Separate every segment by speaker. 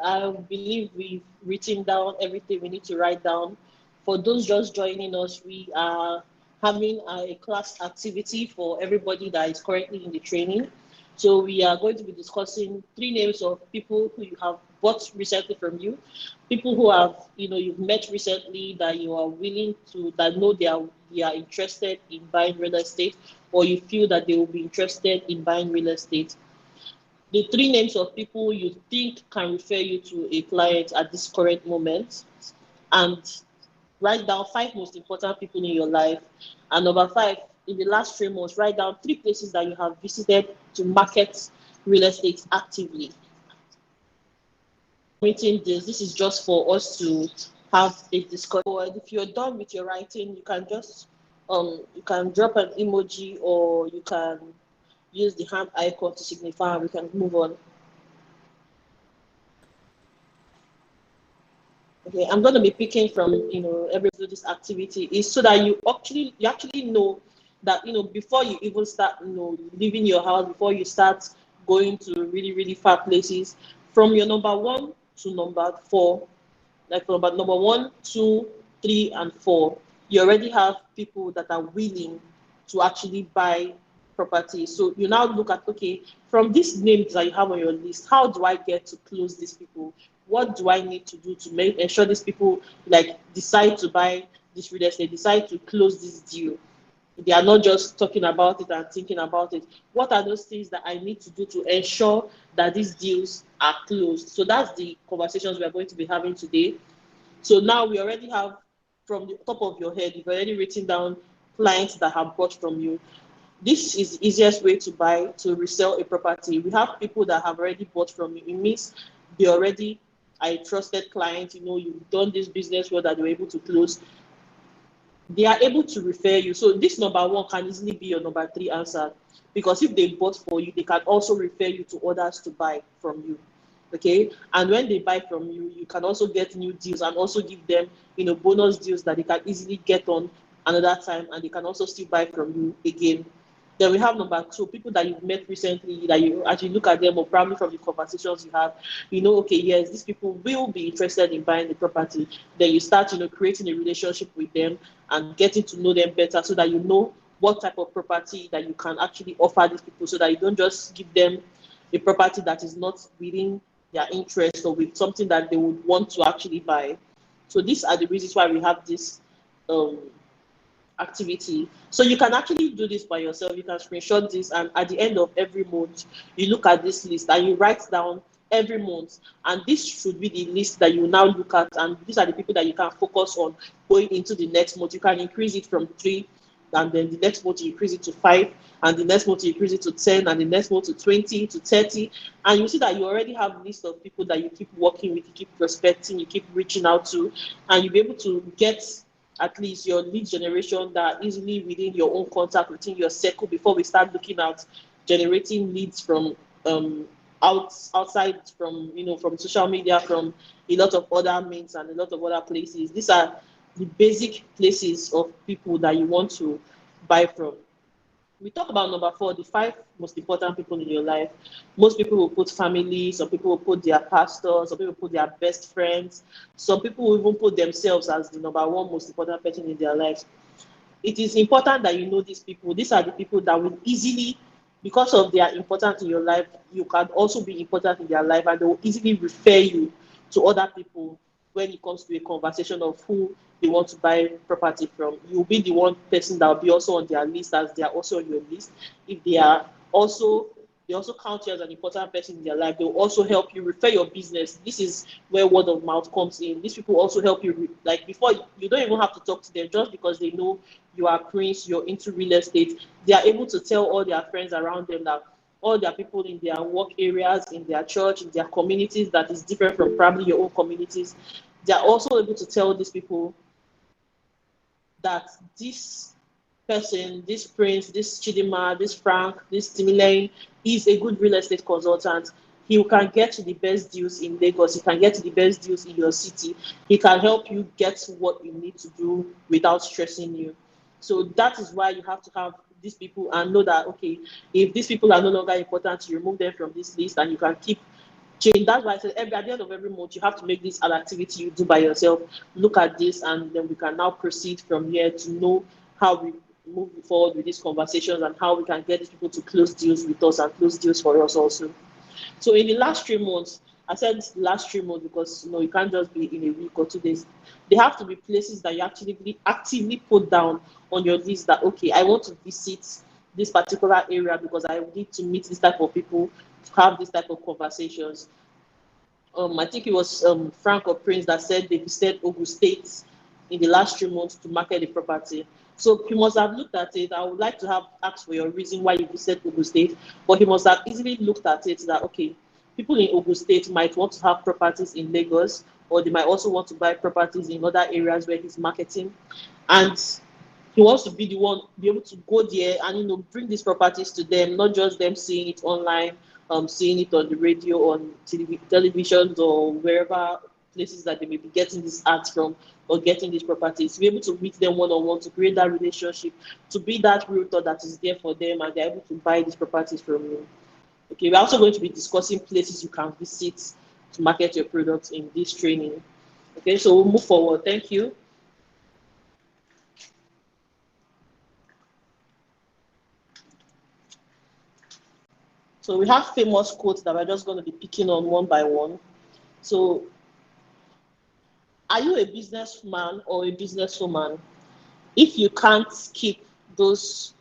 Speaker 1: I believe we've written down everything we need to write down. For those just joining us, we are having a class activity for everybody that is currently in the training. So we are going to be discussing three names of people who you have bought recently from you, people who have, you've met recently that you are willing to, that know they are interested in buying real estate, or you feel that they will be interested in buying real estate. The three names of people you think can refer you to a client at this current moment, and write down five most important people in your life. And number five, in the last 3 months, write down three places that you have visited to market real estate actively. Writing this is just for us to have a discussion. If you're done with your writing, you can drop an emoji, or you can use the hand icon to signify, and we can move on. Okay, I'm going to be picking from every do this activity is so that you actually know that before you even start leaving your house, before you start going to really really far places, from your number one to number four, like from number one, two, three, and four, you already have people that are willing to actually buy property. So you now look at, okay, from these names that you have on your list, how do I get to close these people? What do I need to do to ensure these people like decide to buy this real estate, decide to close this deal? They are not just talking about it and thinking about it. What are those things that I need to do to ensure that these deals are closed? So that's the conversations we are going to be having today. So now we already have, from the top of your head, you've already written down clients that have bought from you. This is the easiest way to resell a property. We have people that have already bought from you. It means they already are a trusted client. You've done this business well that they were able to close. They are able to refer you. So this number one can easily be your number three answer, because if they bought for you, they can also refer you to others to buy from you. Okay, and when they buy from you, you can also get new deals and also give them bonus deals that they can easily get on another time, and they can also still buy from you again. Then we have number two, people that you've met recently, that you actually look at them, or probably from the conversations you have, okay, yes, these people will be interested in buying the property. Then you start, creating a relationship with them and getting to know them better, so that you know what type of property that you can actually offer these people, so that you don't just give them a property that is not within their interest, or with something that they would want to actually buy. So these are the reasons why we have this um, activity. So you can actually do this by yourself. You can screenshot this, and at the end of every month, you look at this list and you write down every month. And this should be the list that you now look at, and these are the people that you can focus on going into the next month. You can increase it from 3, and then the next month you increase it to 5, and the next month you increase it to 10, and the next month to 20, to 30. And you see that you already have a list of people that you keep working with, you keep prospecting, you keep reaching out to, and you'll be able to get at least your lead generation that are easily within your own contact, within your circle, before we start looking at generating leads from outside, from from social media, from a lot of other means and a lot of other places. These are the basic places of people that you want to buy from. We talk about number four, the five most important people in your life. Most people will put family, some people will put their pastors, some people put their best friends, some people will even put themselves as the number one most important person in their lives. It is important that you know these people. These are the people that will easily, because of their importance in your life, you can also be important in their life, and they will easily refer you to other people when it comes to a conversation of who they want to buy property from. You'll be the one person that will be also on their list, as they are also on your list. If they also count you as an important person in their life, they will also help you refer your business. This is where word of mouth comes in. These people also help you, like before, you don't even have to talk to them, just because they know you are Prince, you're into real estate. They are able to tell all their friends around them, that all their people in their work areas, in their church, in their communities, that is different from probably your own communities. They are also able to tell these people that this person, this Prince, this Chidima, this Frank, this Timilane is a good real estate consultant. He can get you the best deals in Lagos. He can get you the best deals in your city. He can help you get what you need to do without stressing you. So that is why you have to have these people and know that, okay, if these people are no longer important, you remove them from this list, and you can keep change. That's why I said at the end of every month, you have to make this an activity you do by yourself. Look at this, and then we can now proceed from here to know how we move forward with these conversations and how we can get these people to close deals with us and close deals for us also. So in the last 3 months, I said the last 3 months because you can't just be in a week or 2 days. They have to be places that you actually actively put down on your list that okay, I want to visit this particular area because I need to meet this type of people, to have this type of conversations. I think it was Frank or Prince that said they visited Ogun State in the last 3 months to market the property. So he must have looked at it. I would like to have asked for your reason why you visited Ogun State, but he must have easily looked at it that okay, people in Ogun State might want to have properties in Lagos, or they might also want to buy properties in other areas where he's marketing, and he wants to be the one be able to go there and bring these properties to them, not just them seeing it online, seeing it on the radio, on televisions, or wherever places that they may be getting these ads from or getting these properties. To be able to meet them one on one, to create that relationship, to be that realtor that is there for them, and they're able to buy these properties from you. Okay, we're also going to be discussing places you can visit to market your products in this training. Okay, so we'll move forward. Thank you. So we have famous quotes that we're just going to be picking on one by one. So are you a businessman or a businesswoman? If you can't keep those,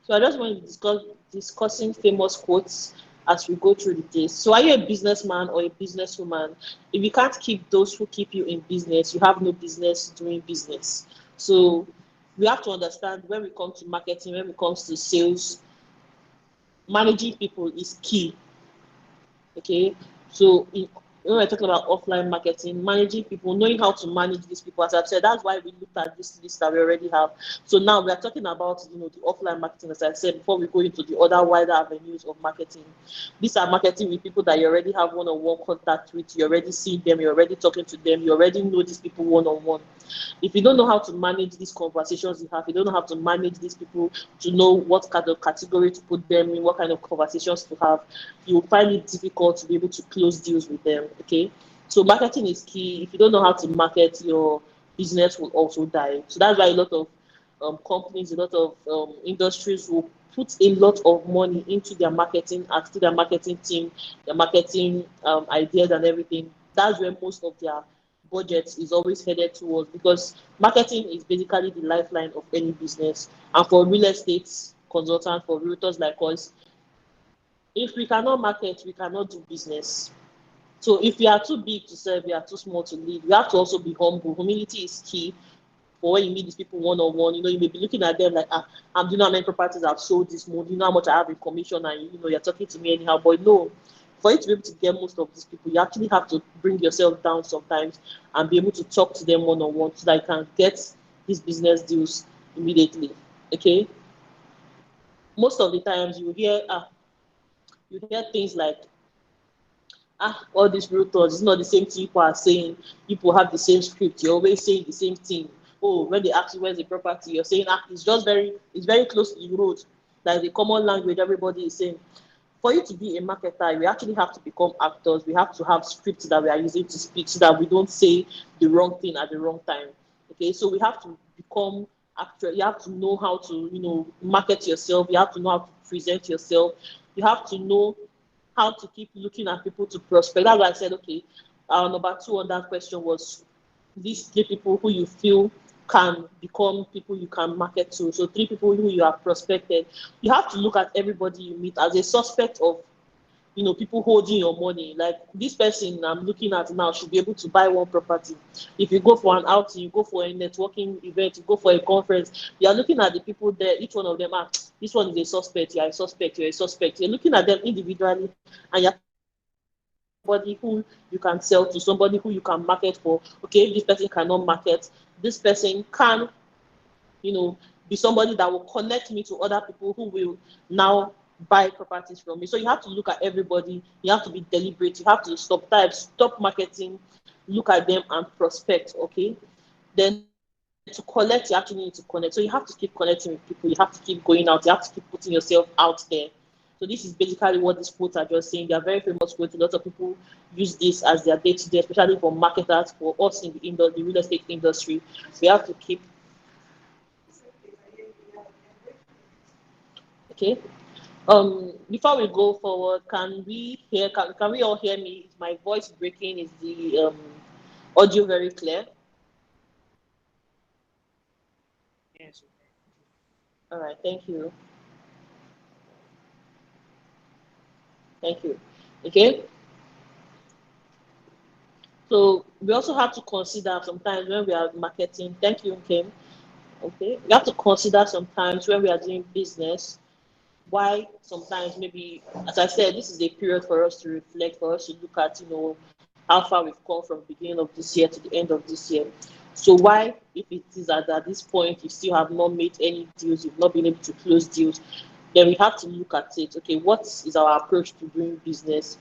Speaker 1: so I just want to discussing famous quotes as we go through the day. So are you a businessman or a businesswoman? If you can't keep those who keep you in business, you have no business doing business. So we have to understand when we come to marketing, when it comes to sales, managing people is key. Okay, so when we're talking about offline marketing, managing people, knowing how to manage these people, as I've said, that's why we looked at this list that we already have. So now we are talking about the offline marketing, as I said before we go into the other wider avenues of marketing. These are marketing with people that you already have one-on-one contact with, you already see them, you're already talking to them, you already know these people one-on-one. If you don't know how to manage these conversations you have, you don't know how to manage these people to know what kind of category to put them in, what kind of conversations to have, you will find it difficult to be able to close deals with them. Okay, so marketing is key. If you don't know how to market, your business will also die. So that's why a lot of companies, a lot of industries will put a lot of money into their marketing, to their marketing team, their marketing ideas and everything. That's where most of their budget is always headed towards, because marketing is basically the lifeline of any business. And for real estate consultants, for realtors like us, if we cannot market, we cannot do business. So if we are too big to serve, we are too small to lead. We have to also be humble. Humility is key for when you meet these people one-on-one. You may be looking at them like, I'm doing how many properties I've sold this month, how much I have in commission, and you're talking to me anyhow. But no, for you to be able to get most of these people, you actually have to bring yourself down sometimes and be able to talk to them one-on-one so that you can get these business deals immediately. Okay? Most of the times you hear things like, all these realtors, it's not the same thing people are saying. People have the same script. You're always saying the same thing. Oh, when they ask you where's the property, you're saying, it's very close to the road. Like the common language everybody is saying. For you to be a marketer, we actually have to become actors. We have to have scripts that we are using to speak so that we don't say the wrong thing at the wrong time. Okay, so we have to become actor. You have to know how to, market yourself. You have to know how to present yourself. You have to know how to keep looking at people to prospect. That's why I said, okay, number 2 on that question was these 3 people who you feel can become people you can market to. So 3 people who you have prospected. You have to look at everybody you meet as a suspect of, people holding your money. Like this person I'm looking at now should be able to buy one property. If you go for an outing, you go for a networking event, you go for a conference, you are looking at the people there, each one of them, this one is a suspect, you're a suspect, you're a suspect. You're looking at them individually, and you're somebody who you can sell to, somebody who you can market for. Okay, if this person cannot market, this person can, be somebody that will connect me to other people who will now buy properties from me. So you have to look at everybody. You have to be deliberate. You have to stop marketing, look at them and prospect. Okay. Then To collect, you actually need to connect. So you have to keep connecting with people. You have to keep going out. You have to keep putting yourself out there. So this is basically what these quotes are just saying. They are very famous quotes. A lot of people use this as their day-to-day, especially for marketers, for us in the real estate industry. We have to keep, okay. Before we go forward, can we all hear me? Is my voice breaking? Is the audio very clear?
Speaker 2: Yes.
Speaker 1: All right, thank you. Thank you. Okay. So we also have to consider sometimes when we are marketing. Thank you, Kim. Okay. We have to consider sometimes when we are doing business why sometimes maybe, as I said, this is a period for us to reflect, for us to look at, how far we've come from the beginning of this year to the end of this year. So why, if it is at this point you still have not made any deals, you've not been able to close deals, then we have to look at it. Okay, what is our approach to doing business?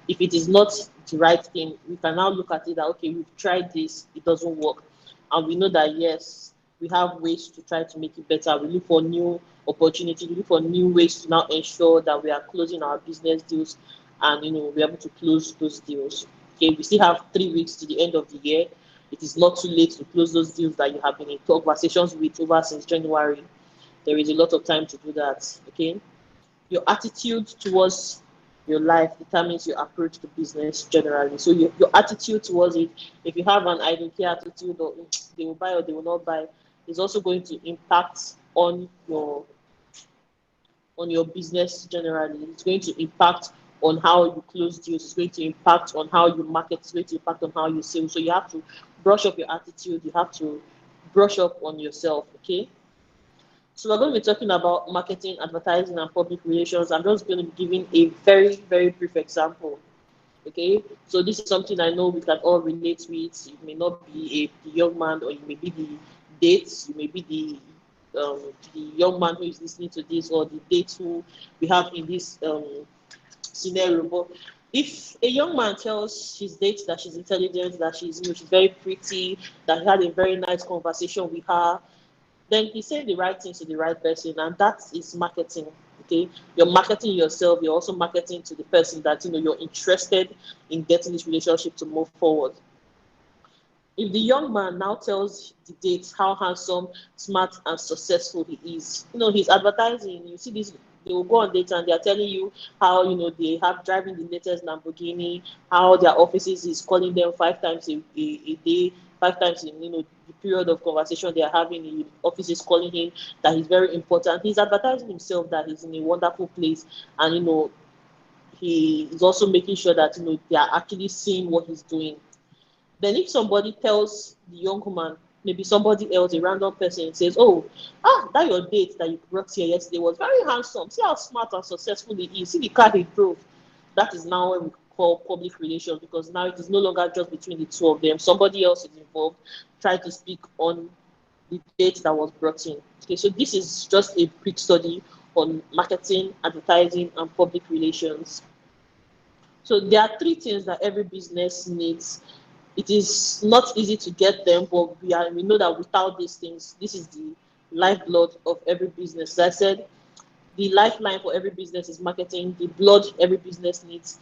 Speaker 1: If it is not the right thing, we can now look at it that okay, we've tried this, it doesn't work, and we know that yes, we have ways to try to make it better. We look for new opportunities, we look for new ways to now ensure that we are closing our business deals, and we're able to close those deals. Okay, we still have 3 weeks to the end of the year. It is not too late to close those deals that you have been in conversations with over since January. There is a lot of time to do that. Okay, your attitude towards your life determines your approach to business generally. So your attitude towards it, if you have an I don't care attitude, or they will buy or they will not buy, is also going to impact on your business generally. It's going to impact on how you close deals. It's going to impact on how you market. It's going to impact on how you sell. So you have to brush up your attitude. You have to brush up on yourself. Okay. So we're going to be talking about marketing, advertising, and public relations. I'm just going to be giving a very, very brief example. Okay, so this is something I know we can all relate with. You may not be the young man, or you may be the dates. You may be the young man who is listening to this, or the dates who we have in this scenario. But if a young man tells his date that she's intelligent, that she's very pretty, that he had a very nice conversation with her, then he's saying the right things to the right person, and that is marketing. Okay, you're marketing yourself. You're also marketing to the person that you're interested in getting this relationship to move forward. If the young man now tells the date how handsome, smart, and successful he is, he's advertising. You see this, they will go on dates and they're telling you how they have driving the latest Lamborghini, how their offices is calling them 5 times a day, 5 times in the period of conversation they are having. The office is calling him that he's very important. He's advertising himself that he's in a wonderful place, and he is also making sure that they are actually seeing what he's doing. Then if somebody tells the young woman, maybe somebody else, a random person, says, "Oh, that your date that you brought here yesterday was very handsome. See how smart and successful he is. See the car he drove." That is now what we call public relations, because now it is no longer just between the two of them. Somebody else is involved, trying to speak on the date that was brought in. Okay, so this is just a quick study on marketing, advertising, and public relations. So there are three things that every business needs. It is not easy to get them, but we know that without these things, this is the lifeblood of every business. As I said, the lifeline for every business is marketing. The blood every business needs